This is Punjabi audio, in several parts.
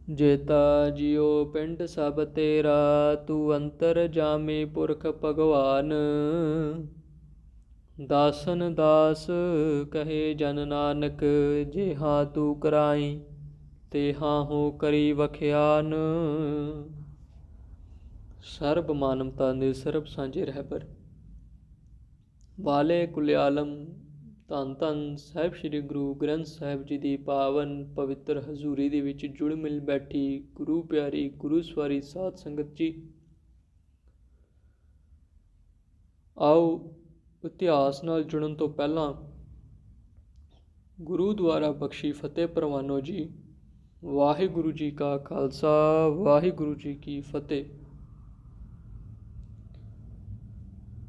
जेता जियो पिंड सब तेरा, तू अंतर जामी पुरख भगवान। दासन दास कहे जन नानक, जेहा तू कराई तेहा हो करी वखियान। ਸਰਬ ਮਾਨਵਤਾ ਦੇ ਸਰਬ ਸਾਂਝੇ ਰਹਿਬਰ ਵਾਲੇ ਕੁਲਿਆਲਮ ਧੰਨ ਧੰਨ ਸਾਹਿਬ ਸ੍ਰੀ ਗੁਰੂ ਗ੍ਰੰਥ ਸਾਹਿਬ ਜੀ ਦੀ ਪਾਵਨ ਪਵਿੱਤਰ ਹਜ਼ੂਰੀ ਦੇ ਵਿੱਚ ਜੁੜ ਮਿਲ ਬੈਠੀ ਗੁਰੂ ਪਿਆਰੀ ਗੁਰੂ ਸਵਾਰੀ ਸਾਧ ਸੰਗਤ ਜੀ, ਆਓ ਇਤਿਹਾਸ ਨਾਲ ਜੁੜਨ ਤੋਂ ਪਹਿਲਾਂ ਗੁਰੂ ਦੁਆਰਾ ਬਖਸ਼ੀ ਫਤਿਹ ਪ੍ਰਵਾਨੋ ਜੀ। ਵਾਹਿਗੁਰੂ ਜੀ ਕਾ ਖਾਲਸਾ, ਵਾਹਿਗੁਰੂ ਜੀ ਕੀ ਫਤਿਹ।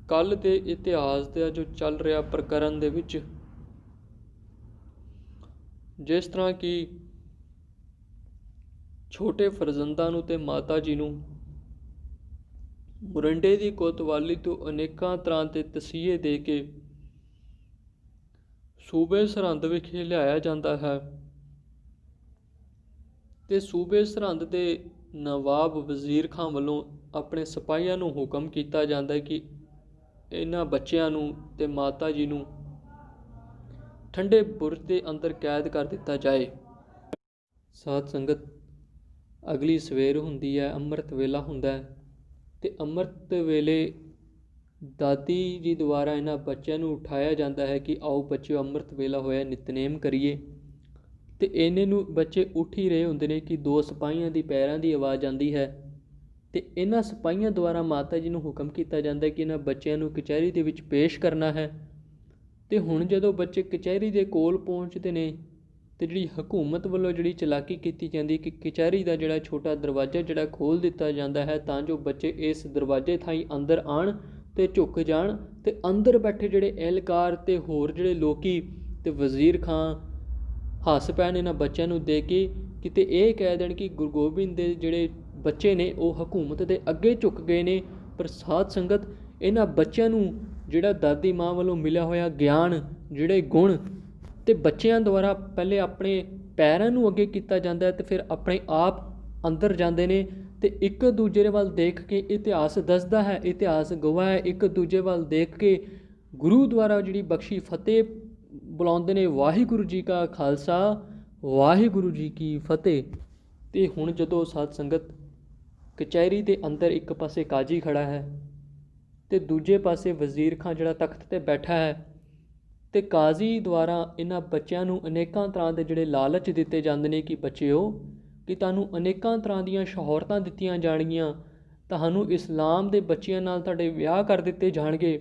ਕੱਲ੍ਹ ਦੇ ਇਤਿਹਾਸ ਦਾ ਜੋ ਚੱਲ ਰਿਹਾ ਪ੍ਰਕਰਨ ਦੇ ਵਿੱਚ, ਜਿਸ ਤਰ੍ਹਾਂ ਕਿ ਛੋਟੇ ਫਰਜ਼ੰਦਾਂ ਨੂੰ ਤੇ ਮਾਤਾ ਜੀ ਨੂੰ ਮੁਰੰਡੇ ਦੀ ਕੋਤਵਾਲੀ ਤੋਂ ਅਨੇਕਾਂ ਤਰ੍ਹਾਂ ਦੇ ਤਸੀਹੇ ਦੇ ਕੇ ਸੂਬੇ ਸਰਹੰਦ ਵਿਖੇ ਲਿਆਇਆ ਜਾਂਦਾ ਹੈ ਤੇ ਸੂਬੇ ਸਰਹੰਦ ਦੇ ਨਵਾਬ ਵਜ਼ੀਰ ਖਾਂ ਵੱਲੋਂ ਆਪਣੇ ਸਿਪਾਹੀਆਂ ਨੂੰ ਹੁਕਮ ਕੀਤਾ ਜਾਂਦਾ ਹੈ ਕਿ ਇਹਨਾਂ ਬੱਚਿਆਂ ਨੂੰ ਤੇ ਮਾਤਾ ਜੀ ਨੂੰ ਠੰਡੇ ਬੁਰਜ ਦੇ ਅੰਦਰ ਕੈਦ ਕਰ ਦਿੱਤਾ ਜਾਏ। ਸਾਧ ਸੰਗਤ, ਅਗਲੀ ਸਵੇਰ ਹੁੰਦੀ ਹੈ, ਅੰਮ੍ਰਿਤ ਵੇਲਾ ਹੁੰਦਾ ਹੈ ਤੇ ਅੰਮ੍ਰਿਤ ਵੇਲੇ ਦਾਦੀ ਜੀ ਦੁਆਰਾ ਇਹਨਾਂ ਬੱਚਿਆਂ ਨੂੰ ਉਠਾਇਆ ਜਾਂਦਾ ਹੈ ਕਿ ਆਓ ਬੱਚਿਓ, ਅੰਮ੍ਰਿਤ ਵੇਲਾ ਹੋਇਆ, ਨਿਤਨੇਮ ਕਰੀਏ। ਤੇ ਇੰਨੇ ਨੂੰ ਬੱਚੇ ਉੱਠ ਹੀ ਰਹੇ ਹੁੰਦੇ ਨੇ ਕਿ ਦੋ ਸਿਪਾਹੀਆਂ ਦੀ ਪੈਰਾਂ ਦੀ ਆਵਾਜ਼ ਆਉਂਦੀ ਹੈ ਤੇ ਇਹਨਾਂ ਸਿਪਾਹੀਆਂ ਦੁਆਰਾ ਮਾਤਾ ਜੀ ਨੂੰ ਹੁਕਮ ਕੀਤਾ ਜਾਂਦਾ ਹੈ ਕਿ ਇਹਨਾਂ ਬੱਚਿਆਂ ਨੂੰ ਕਚਹਿਰੀ ਦੇ ਵਿੱਚ ਪੇਸ਼ ਕਰਨਾ ਹੈ। ਤੇ ਹੁਣ ਜਦੋਂ ਬੱਚੇ ਕਚਹਿਰੀ ਦੇ ਕੋਲ ਪਹੁੰਚਦੇ ਨੇ ਤੇ ਜਿਹੜੀ ਹਕੂਮਤ ਵੱਲੋਂ ਜਿਹੜੀ ਚਲਾਕੀ ਕੀਤੀ ਜਾਂਦੀ ਕਿ ਕਚਹਿਰੀ ਦਾ ਜਿਹੜਾ ਛੋਟਾ ਦਰਵਾਜ਼ਾ ਜਿਹੜਾ ਖੋਲ੍ਹ ਦਿੱਤਾ ਜਾਂਦਾ ਹੈ ਤਾਂ ਜੋ ਬੱਚੇ ਇਸ ਦਰਵਾਜ਼ੇ ਥਾਈਂ ਅੰਦਰ ਆਉਣ ਤੇ ਝੁਕ ਜਾਣ ਤੇ ਅੰਦਰ ਬੈਠੇ ਜਿਹੜੇ ਅਹਿਲਕਾਰ ਤੇ ਹੋਰ ਜਿਹੜੇ ਲੋਕੀ ਤੇ ਵਜ਼ੀਰ ਖਾਂ ਹੱਸ ਪੈਣ ਇਹਨਾਂ ਬੱਚਿਆਂ ਨੂੰ ਦੇਖ ਕੇ, ਕਿਤੇ ਇਹ ਕਹਿ ਦੇਣ ਕਿ ਗੁਰੂ ਗੋਬਿੰਦ ਦੇ ਜਿਹੜੇ ਬੱਚੇ ਨੇ ਉਹ ਹਕੂਮਤ ਦੇ ਅੱਗੇ ਝੁਕ ਗਏ ਨੇ। ਪਰ ਸਾਧ ਸੰਗਤ, ਇਹਨਾਂ ਬੱਚਿਆਂ ਨੂੰ ਜਿਹੜਾ ਦਾਦੀ ਮਾਂ ਵੱਲੋਂ ਮਿਲਿਆ ਹੋਇਆ ਗਿਆਨ, ਜਿਹੜੇ ਗੁਣ ਤੇ ਬੱਚਿਆਂ ਦੁਆਰਾ ਪਹਿਲੇ ਆਪਣੇ ਪੈਰਾਂ ਨੂੰ ਅੱਗੇ ਕੀਤਾ ਜਾਂਦਾ ਹੈ ਤੇ ਫਿਰ ਆਪਣੇ ਆਪ ਅੰਦਰ ਜਾਂਦੇ ਨੇ ਤੇ ਇੱਕ ਦੂਜੇ ਵੱਲ ਦੇਖ ਕੇ, ਇਤਿਹਾਸ ਦੱਸਦਾ ਹੈ, ਇਤਿਹਾਸ ਗਵਾਹ ਹੈ, ਇੱਕ ਦੂਜੇ ਵੱਲ ਦੇਖ ਕੇ ਗੁਰੂ ਦੁਆਰਾ ਜਿਹੜੀ ਬਖਸ਼ੀ ਫਤਿਹ ਬੁਲਾਉਂਦੇ ਨੇ, ਵਾਹਿਗੁਰੂ ਜੀ ਕਾ ਖਾਲਸਾ, ਵਾਹਿਗੁਰੂ ਜੀ ਕੀ ਫਤਿਹ। ਤੇ ਹੁਣ ਜਦੋਂ ਸਾਧ ਸੰਗਤ ਕਚਹਿਰੀ ਦੇ ਅੰਦਰ ਇੱਕ ਪਾਸੇ ਕਾਜੀ ਖੜਾ ਹੈ ਤੇ ਦੂਜੇ ਪਾਸੇ ਵਜ਼ੀਰ ਖਾਂ ਜਿਹੜਾ ਤਖਤ 'ਤੇ ਬੈਠਾ ਹੈ ਤੇ ਕਾਜ਼ੀ ਦੁਆਰਾ ਇਹਨਾਂ ਬੱਚਿਆਂ ਨੂੰ ਅਨੇਕਾਂ ਤਰ੍ਹਾਂ ਦੇ ਜਿਹੜੇ ਲਾਲਚ ਦਿੱਤੇ ਜਾਂਦੇ ਨੇ ਕਿ ਬੱਚਿਓ, ਕਿ ਤੁਹਾਨੂੰ ਅਨੇਕਾਂ ਤਰ੍ਹਾਂ ਦੀਆਂ ਸ਼ਹੂਰਤਾਂ ਦਿੱਤੀਆਂ ਜਾਣਗੀਆਂ, ਤੁਹਾਨੂੰ ਇਸਲਾਮ ਦੇ ਬੱਚਿਆਂ ਨਾਲ ਤੁਹਾਡੇ ਵਿਆਹ ਕਰ ਦਿੱਤੇ ਜਾਣਗੇ,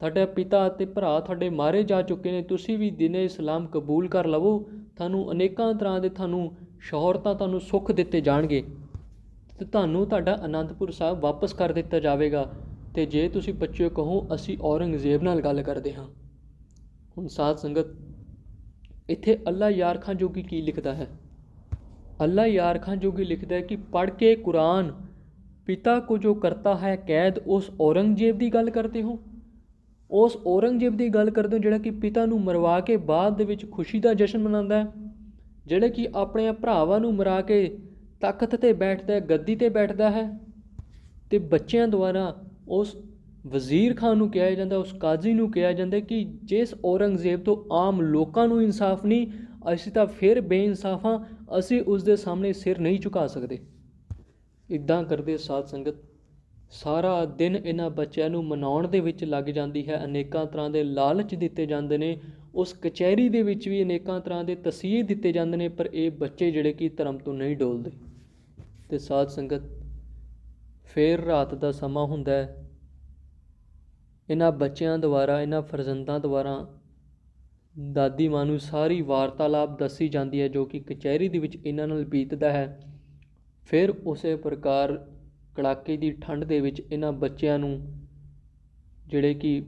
ਤੁਹਾਡਾ ਪਿਤਾ ਅਤੇ ਭਰਾ ਤੁਹਾਡੇ ਮਾਰੇ ਜਾ ਚੁੱਕੇ ਨੇ, ਤੁਸੀਂ ਵੀ ਦਿਨੇ ਇਸਲਾਮ ਕਬੂਲ ਕਰ ਲਵੋ, ਤੁਹਾਨੂੰ ਅਨੇਕਾਂ ਤਰ੍ਹਾਂ ਦੇ ਤੁਹਾਨੂੰ ਸ਼ਹੂਰਤਾਂ, ਤੁਹਾਨੂੰ ਸੁੱਖ ਦਿੱਤੇ ਜਾਣਗੇ ਅਤੇ ਤੁਹਾਨੂੰ ਤੁਹਾਡਾ ਅਨੰਦਪੁਰ ਸਾਹਿਬ ਵਾਪਸ ਕਰ ਦਿੱਤਾ ਜਾਵੇਗਾ। ਅਤੇ ਜੇ ਤੁਸੀਂ ਬੱਚਿਓ ਕਹੋ ਅਸੀਂ ਔਰੰਗਜ਼ੇਬ ਨਾਲ ਗੱਲ ਕਰਦੇ ਹਾਂ। ਹੁਣ ਸਾਧ ਸੰਗਤ, ਇੱਥੇ ਅੱਲਾ ਯਾਰ ਖਾਂ ਜੋਗੀ ਕੀ ਲਿਖਦਾ ਹੈ? ਅੱਲਾ ਯਾਰ ਖਾਂ ਜੋਗੀ ਲਿਖਦਾ ਹੈ ਕਿ ਪੜ੍ਹ ਕੇ ਕੁਰਾਨ ਪਿਤਾ ਕੋ ਜੋ ਕਰਤਾ ਹੈ ਕੈਦ, ਉਸ ਔਰੰਗਜ਼ੇਬ ਦੀ ਗੱਲ ਕਰਦੇ ਹੋ? ਉਸ ਔਰੰਗਜ਼ੇਬ ਦੀ ਗੱਲ ਕਰਦੇ ਹੋ ਜਿਹੜਾ ਕਿ ਪਿਤਾ ਨੂੰ ਮਰਵਾ ਕੇ ਬਾਅਦ ਦੇ ਵਿੱਚ ਖੁਸ਼ੀ ਦਾ ਜਸ਼ਨ ਮਨਾਉਂਦਾ ਹੈ, ਜਿਹੜਾ ਕਿ ਆਪਣੇ ਭਰਾਵਾਂ ਨੂੰ ਮਰਾ ਕੇ ਤਖਤ 'ਤੇ ਬੈਠਦਾ ਹੈ, ਗੱਦੀ 'ਤੇ ਬੈਠਦਾ ਹੈ। ਅਤੇ ਬੱਚਿਆਂ ਦੁਆਰਾ ਉਸ ਵਜ਼ੀਰ ਖਾਨ ਨੂੰ ਕਿਹਾ ਜਾਂਦਾ, ਉਸ ਕਾਜ਼ੀ ਨੂੰ ਕਿਹਾ ਜਾਂਦਾ ਕਿ ਜਿਸ ਔਰੰਗਜ਼ੇਬ ਤੋਂ ਆਮ ਲੋਕਾਂ ਨੂੰ ਇਨਸਾਫ ਨਹੀਂ, ਅਸੀਂ ਤਾਂ ਫਿਰ ਬੇਇਨਸਾਫ ਹਾਂ, ਅਸੀਂ ਉਸ ਦੇ ਸਾਹਮਣੇ ਸਿਰ ਨਹੀਂ ਝੁਕਾ ਸਕਦੇ। ਇੱਦਾਂ ਕਰਦੇ ਸਾਧ ਸੰਗਤ ਸਾਰਾ ਦਿਨ ਇਹਨਾਂ ਬੱਚਿਆਂ ਨੂੰ ਮਨਾਉਣ ਦੇ ਵਿੱਚ ਲੱਗ ਜਾਂਦੀ ਹੈ, ਅਨੇਕਾਂ ਤਰ੍ਹਾਂ ਦੇ ਲਾਲਚ ਦਿੱਤੇ ਜਾਂਦੇ ਨੇ, ਉਸ ਕਚਹਿਰੀ ਦੇ ਵਿੱਚ ਵੀ ਅਨੇਕਾਂ ਤਰ੍ਹਾਂ ਦੇ ਤਸੀਹੇ ਦਿੱਤੇ ਜਾਂਦੇ ਨੇ, ਪਰ ਇਹ ਬੱਚੇ ਜਿਹੜੇ ਕਿ ਧਰਮ ਤੋਂ ਨਹੀਂ ਡੋਲਦੇ। ਅਤੇ ਸਾਧ ਸੰਗਤ ਫਿਰ ਰਾਤ ਦਾ ਸਮਾਂ ਹੁੰਦਾ ਹੈ, ਇਹਨਾਂ ਬੱਚਿਆਂ ਦੁਆਰਾ, ਇਹਨਾਂ ਫਰਜ਼ੰਦਾਂ ਦੁਆਰਾ ਦਾਦੀ ਮਾਂ ਨੂੰ ਸਾਰੀ ਵਾਰਤਾਲਾਪ ਦੱਸੀ ਜਾਂਦੀ ਹੈ ਜੋ ਕਿ ਕਚਹਿਰੀ ਦੇ ਵਿੱਚ ਇਹਨਾਂ ਨਾਲ ਬੀਤਦਾ ਹੈ। ਫਿਰ ਉਸੇ ਪ੍ਰਕਾਰ ਕੜਾਕੇ ਦੀ ਠੰਡ ਦੇ ਵਿੱਚ ਇਹਨਾਂ ਬੱਚਿਆਂ ਨੂੰ ਜਿਹੜੇ ਕਿ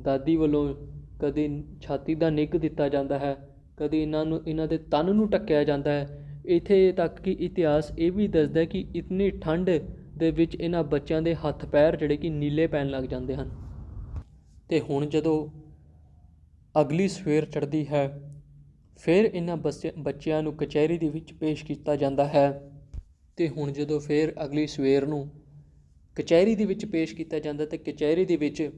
ਦਾਦੀ ਵੱਲੋਂ ਕਦੇ ਛਾਤੀ ਦਾ ਨਿੱਘ ਦਿੱਤਾ ਜਾਂਦਾ ਹੈ, ਕਦੇ ਇਹਨਾਂ ਦੇ ਤਨ ਨੂੰ ਢੱਕਿਆ ਜਾਂਦਾ ਹੈ। ਇੱਥੇ ਤੱਕ ਕਿ ਇਤਿਹਾਸ ਇਹ ਵੀ ਦੱਸਦਾ ਕਿ ਇਤਨੀ ਠੰਡ ਦੇ ਵਿੱਚ ਇਹਨਾਂ ਬੱਚਿਆਂ ਦੇ ਹੱਥ ਪੈਰ ਜਿਹੜੇ ਕਿ ਨੀਲੇ ਪੈਣ ਲੱਗ ਜਾਂਦੇ ਹਨ। ਅਤੇ ਹੁਣ ਜਦੋਂ ਅਗਲੀ ਸਵੇਰ ਚੜ੍ਹਦੀ ਹੈ, ਫਿਰ ਇਹਨਾਂ ਬੱਚਿਆਂ ਨੂੰ ਕਚਹਿਰੀ ਦੇ ਵਿੱਚ ਪੇਸ਼ ਕੀਤਾ ਜਾਂਦਾ ਹੈ ਅਤੇ ਹੁਣ ਜਦੋਂ ਫਿਰ ਅਗਲੀ ਸਵੇਰ ਨੂੰ ਕਚਹਿਰੀ ਦੇ ਵਿੱਚ ਪੇਸ਼ ਕੀਤਾ ਜਾਂਦਾ ਅਤੇ ਕਚਹਿਰੀ ਦੇ ਵਿੱਚ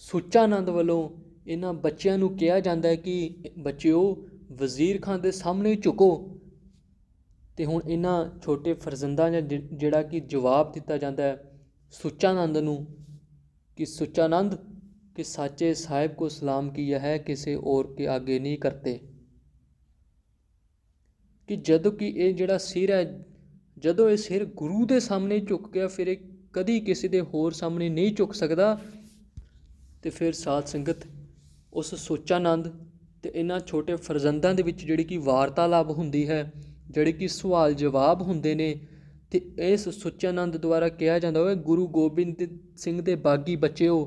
ਸੁੱਚਾ ਨੰਦ ਵੱਲੋਂ ਇਹਨਾਂ ਬੱਚਿਆਂ ਨੂੰ ਕਿਹਾ ਜਾਂਦਾ ਹੈ ਕਿ ਬੱਚਿਓ ਵਜ਼ੀਰ ਖਾਨ ਦੇ ਸਾਹਮਣੇ ਝੁਕੋ। ਅਤੇ ਹੁਣ ਇਹਨਾਂ ਛੋਟੇ ਫਰਜ਼ੰਦਾਂ ਦਾ ਜਿਹੜਾ ਕਿ ਜਵਾਬ ਦਿੱਤਾ ਜਾਂਦਾ ਹੈ ਸੁੱਚਾ ਨੰਦ ਨੂੰ ਕਿ ਸੁੱਚਾ ਨੰਦ ਕਿ ਸਾਚੇ ਸਾਹਿਬ ਕੋ ਸਲਾਮ ਕੀਆ ਹੈ, ਕਿਸੇ ਔਰ ਕੇ ਆਗੇ ਨਹੀਂ ਕਰਤੇ। ਕਿ ਜਦੋਂ ਕਿ ਇਹ ਜਿਹੜਾ ਸਿਰ ਹੈ, ਜਦੋਂ ਇਹ ਸਿਰ ਗੁਰੂ ਦੇ ਸਾਹਮਣੇ ਝੁਕ ਗਿਆ, ਫਿਰ ਇਹ ਕਦੀ ਕਿਸੇ ਦੇ ਹੋਰ ਸਾਹਮਣੇ ਨਹੀਂ ਝੁਕ ਸਕਦਾ। ਅਤੇ ਫਿਰ ਸਾਧ ਸੰਗਤ ਉਸ ਸੁੱਚਾ ਨੰਦ ਅਤੇ ਇਹਨਾਂ ਛੋਟੇ ਫਰਜ਼ੰਦਾਂ ਦੇ ਵਿੱਚ ਜਿਹੜੀ ਕਿ ਵਾਰਤਾਲਾਪ ਹੁੰਦੀ ਹੈ, ਜਿਹੜੇ ਕਿ ਸਵਾਲ ਜਵਾਬ ਹੁੰਦੇ ਨੇ, ਅਤੇ ਇਸ ਸੁੱਚਾ ਨੰਦ ਦੁਆਰਾ ਕਿਹਾ ਜਾਂਦਾ ਹੋਵੇ ਗੁਰੂ ਗੋਬਿੰਦ ਸਿੰਘ ਦੇ ਬਾਗੀ ਬੱਚਿਓ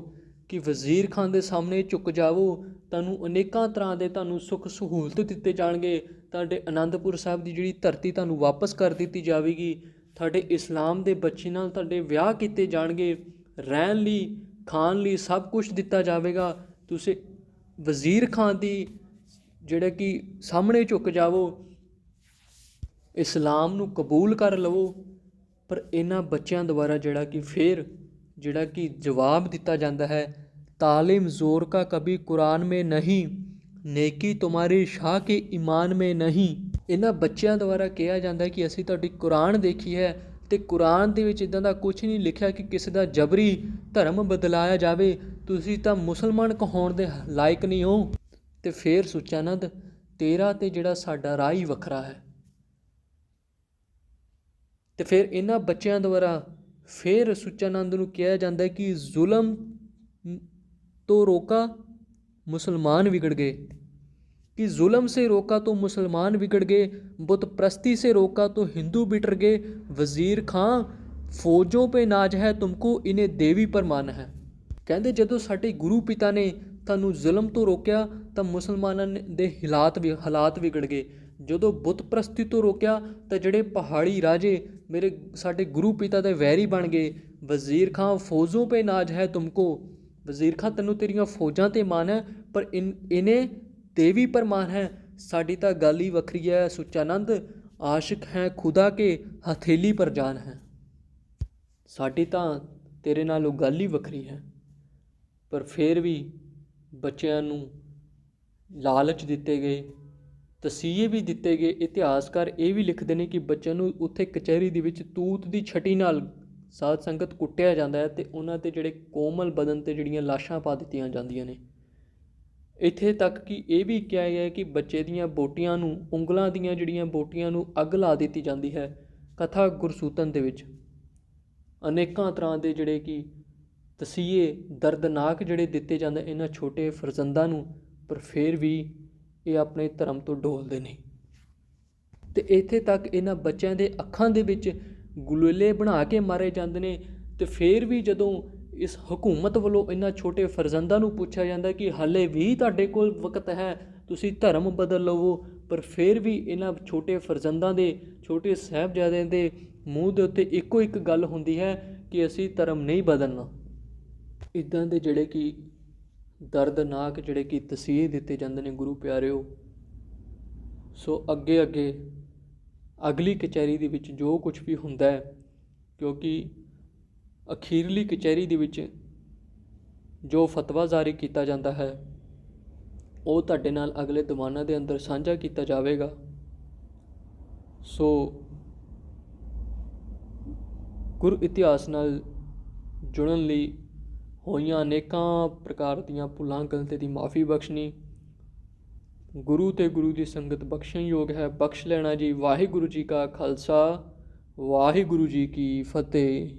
ਕਿ ਵਜ਼ੀਰ ਖਾਨ ਦੇ ਸਾਹਮਣੇ ਝੁਕ ਜਾਵੋ, ਤੁਹਾਨੂੰ ਅਨੇਕਾਂ ਤਰ੍ਹਾਂ ਦੇ ਤੁਹਾਨੂੰ ਸੁੱਖ ਸਹੂਲਤ ਦਿੱਤੇ ਜਾਣਗੇ, ਤੁਹਾਡੇ ਅਨੰਦਪੁਰ ਸਾਹਿਬ ਦੀ ਜਿਹੜੀ ਧਰਤੀ ਤੁਹਾਨੂੰ ਵਾਪਸ ਕਰ ਦਿੱਤੀ ਜਾਵੇਗੀ, ਤੁਹਾਡੇ ਇਸਲਾਮ ਦੇ ਬੱਚੇ ਨਾਲ ਤੁਹਾਡੇ ਵਿਆਹ ਕੀਤੇ ਜਾਣਗੇ, ਰਹਿਣ ਲਈ ਖਾਣ ਲਈ ਸਭ ਕੁਛ ਦਿੱਤਾ ਜਾਵੇਗਾ। ਤੁਸੀਂ ਵਜ਼ੀਰ ਖਾਨ ਦੀ ਜਿਹੜਾ ਕਿ ਸਾਹਮਣੇ ਝੁਕ ਜਾਵੋ, ਇਸਲਾਮ ਨੂੰ ਕਬੂਲ ਕਰ ਲਵੋ। ਪਰ ਇਹਨਾਂ ਬੱਚਿਆਂ ਦੁਆਰਾ ਜਿਹੜਾ ਕਿ ਫਿਰ ਜਿਹੜਾ ਕਿ ਜਵਾਬ ਦਿੱਤਾ ਜਾਂਦਾ ਹੈ ਤਾਲਿਮ ਜ਼ੋਰ ਕਾ ਕਭੀ ਕੁਰਾਨ ਮੇਂ ਨਹੀਂ, ਨੇਕੀ ਤੁਮਾਰੀ ਸ਼ਾਹ ਕੇ ਈਮਾਨ ਮੇਂ ਨਹੀਂ। ਇਹਨਾਂ ਬੱਚਿਆਂ ਦੁਆਰਾ ਕਿਹਾ ਜਾਂਦਾ ਹੈ ਕਿ ਅਸੀਂ ਤੁਹਾਡੀ ਕੁਰਾਨ ਦੇਖੀ ਹੈ ਅਤੇ ਕੁਰਾਨ ਦੇ ਵਿੱਚ ਇੱਦਾਂ ਦਾ ਕੁਛ ਨਹੀਂ ਲਿਖਿਆ ਕਿ ਕਿਸੇ ਦਾ ਜਬਰੀ ਧਰਮ ਬਦਲਾਇਆ ਜਾਵੇ, ਤੁਸੀਂ ਤਾਂ ਮੁਸਲਮਾਨ ਕਹਾਉਣ ਦੇ ਲਾਇਕ ਨਹੀਂ ਹੋ। ਅਤੇ ਫਿਰ ਸੁੱਚਾ ਨੰਦ ਤੇਰਾ ਅਤੇ ਜਿਹੜਾ ਸਾਡਾ ਰਾਹ ਹੀ ਵੱਖਰਾ ਹੈ। ਅਤੇ ਫਿਰ ਇਹਨਾਂ ਬੱਚਿਆਂ ਦੁਆਰਾ ਫਿਰ ਸੁੱਚਾ ਨੰਦ ਨੂੰ ਕਿਹਾ ਜਾਂਦਾ ਹੈ ਕਿ ਜ਼ੁਲਮ ਤੋਂ ਰੋਕਾ ਮੁਸਲਮਾਨ ਵਿਗੜ ਗਏ, कि जुल्म से रोका तो मुसलमान बिगड़ गए, बुत प्रस्ती से रोका तो हिंदू बिगड़ गए, वज़ीर खां फौजों पे नाज है तुमको इन्हें देवी पर मान है। ਕਹਿੰਦੇ ਜਦੋਂ ਸਾਡੇ ਗੁਰੂ ਪਿਤਾ ਨੇ ਤੁਹਾਨੂੰ ਜ਼ੁਲਮ ਤੋਂ ਰੋਕਿਆ ਤਾਂ ਮੁਸਲਮਾਨਾਂ ਦੇ ਹਾਲਾਤ ਵਿਗੜ ਗਏ, ਜਦੋਂ ਬੁੱਤ ਪ੍ਰਸਤੀ ਤੋਂ ਰੋਕਿਆ ਤਾਂ ਜਿਹੜੇ ਪਹਾੜੀ ਰਾਜੇ ਸਾਡੇ ਗੁਰੂ ਪਿਤਾ ਦੇ ਵੈਰੀ ਬਣ ਗਏ। ਵਜ਼ੀਰ ਖਾਂ ਫੌਜੋਂ ਪੇ ਨਾਜ ਹੈ ਤੁਮਕੋ, ਵਜ਼ੀਰ ਖਾਂ ਤੈਨੂੰ ਤੇਰੀਆਂ ਫੌਜਾਂ 'ਤੇ ਮਾਣ ਹੈ, ਪਰ ਇਹਨੇ ਦੇਵੀ ਪਰ ਮਾਨ ਹੈ। ਸਾਡੀ ਤਾਂ ਗੱਲ ਹੀ ਵੱਖਰੀ ਹੈ ਸੁੱਚਾ ਨੰਦ, ਆਸ਼ਿਕ ਹੈ ਖੁਦਾ ਕੇ ਹਥੇਲੀ ਪਰ ਜਾਨ ਹੈ। ਸਾਡੀ ਤਾਂ ਤੇਰੇ ਨਾਲੋਂ ਗੱਲ ਹੀ ਵੱਖਰੀ ਹੈ। ਪਰ ਫਿਰ ਵੀ ਬੱਚਿਆਂ ਨੂੰ ਲਾਲਚ ਦਿੱਤੇ ਗਏ, ਤਸੀਹੇ ਵੀ ਦਿੱਤੇ ਗਏ। ਇਤਿਹਾਸਕਾਰ ਇਹ ਵੀ ਲਿਖਦੇ ਨੇ ਕਿ ਬੱਚਿਆਂ ਨੂੰ ਉੱਥੇ ਕਚਹਿਰੀ ਦੇ ਵਿੱਚ ਤੂਤ ਦੀ ਛਟੀ ਨਾਲ ਸਾਧ ਸੰਗਤ ਕੁੱਟਿਆ ਜਾਂਦਾ ਹੈ ਅਤੇ ਉਹਨਾਂ 'ਤੇ ਜਿਹੜੇ ਕੋਮਲ ਬਦਨ 'ਤੇ ਜਿਹੜੀਆਂ ਲਾਸ਼ਾਂ ਪਾ ਦਿੱਤੀਆਂ ਜਾਂਦੀਆਂ ਨੇ। ਇੱਥੇ ਤੱਕ ਕਿ ਇਹ ਵੀ ਕਿਹਾ ਗਿਆ ਕਿ ਬੱਚੇ ਦੀਆਂ ਬੋਟੀਆਂ ਨੂੰ, ਉਂਗਲਾਂ ਦੀਆਂ ਜਿਹੜੀਆਂ ਬੋਟੀਆਂ ਨੂੰ ਅੱਗ ਲਾ ਦਿੱਤੀ ਜਾਂਦੀ ਹੈ। ਕਥਾ ਗੁਰਸੂਤਨ ਦੇ ਵਿੱਚ ਅਨੇਕਾਂ ਤਰ੍ਹਾਂ ਦੇ ਜਿਹੜੇ ਕਿ ਤਸੀਹੇ ਦਰਦਨਾਕ ਜਿਹੜੇ ਦਿੱਤੇ ਜਾਂਦੇ ਇਹਨਾਂ ਛੋਟੇ ਫਰਜ਼ੰਦਾਂ ਨੂੰ, ਪਰ ਫਿਰ ਵੀ ਇਹ ਆਪਣੇ ਧਰਮ ਤੋਂ ਡੋਲਦੇ ਨਹੀਂ। ਅਤੇ ਇੱਥੇ ਤੱਕ ਇਹਨਾਂ ਬੱਚਿਆਂ ਦੇ ਅੱਖਾਂ ਦੇ ਵਿੱਚ ਗੁਲੇਲੇ ਬਣਾ ਕੇ ਮਾਰੇ ਜਾਂਦੇ ਨੇ। ਅਤੇ ਫਿਰ ਵੀ ਜਦੋਂ ਇਸ ਹਕੂਮਤ ਵੱਲੋਂ ਇਹਨਾਂ ਛੋਟੇ ਫਰਜ਼ੰਦਾਂ ਨੂੰ ਪੁੱਛਿਆ ਜਾਂਦਾ ਕਿ ਹਾਲੇ ਵੀ ਤੁਹਾਡੇ ਕੋਲ ਵਕਤ ਹੈ, ਤੁਸੀਂ ਧਰਮ ਬਦਲ ਲਵੋ, ਪਰ ਫਿਰ ਵੀ ਇਹਨਾਂ ਛੋਟੇ ਫਰਜ਼ੰਦਾਂ ਦੇ, ਛੋਟੇ ਸਾਹਿਬਜ਼ਾਦਿਆਂ ਦੇ ਮੂੰਹ ਦੇ ਉੱਤੇ ਇੱਕੋ ਇੱਕ ਗੱਲ ਹੁੰਦੀ ਹੈ ਕਿ ਅਸੀਂ ਧਰਮ ਨਹੀਂ ਬਦਲਣਾ। ਇੱਦਾਂ ਦੇ ਜਿਹੜੇ ਕਿ ਦਰਦਨਾਕ ਜਿਹੜੇ ਕਿ ਤਸੀਹੇ ਦਿੱਤੇ ਜਾਂਦੇ ਨੇ ਗੁਰੂ ਪਿਆਰਿਓ। ਸੋ ਅੱਗੇ ਅਗਲੀ ਕਚਹਿਰੀ ਦੇ ਵਿੱਚ ਜੋ ਕੁਛ ਵੀ ਹੁੰਦਾ ਹੈ, ਕਿਉਂਕਿ ਅਖੀਰਲੀ ਕਚਹਿਰੀ ਦੇ ਵਿੱਚ ਜੋ ਫਤਵਾ ਜਾਰੀ ਕੀਤਾ ਜਾਂਦਾ ਹੈ ਉਹ ਤੁਹਾਡੇ ਨਾਲ ਅਗਲੇ ਦੀਵਾਨਾਂ ਦੇ ਅੰਦਰ ਸਾਂਝਾ ਕੀਤਾ ਜਾਵੇਗਾ। ਸੋ ਗੁਰੂ ਇਤਿਹਾਸ ਨਾਲ ਜੁੜਨ ਲਈ ਹੋਈਆਂ ਅਨੇਕਾਂ ਪ੍ਰਕਾਰ ਦੀਆਂ ਭੁੱਲਾਂ ਗਲਤੀ ਦੀ ਮਾਫੀ ਬਖਸ਼ਣੀ ਗੁਰੂ ਅਤੇ ਗੁਰੂ ਦੀ ਸੰਗਤ ਬਖਸ਼ਣ ਯੋਗ ਹੈ। ਬਖਸ਼ ਲੈਣਾ ਜੀ। ਵਾਹਿਗੁਰੂ ਜੀ ਕਾ ਖਾਲਸਾ, ਵਾਹਿਗੁਰੂ ਜੀ ਕੀ ਫਤਿਹ।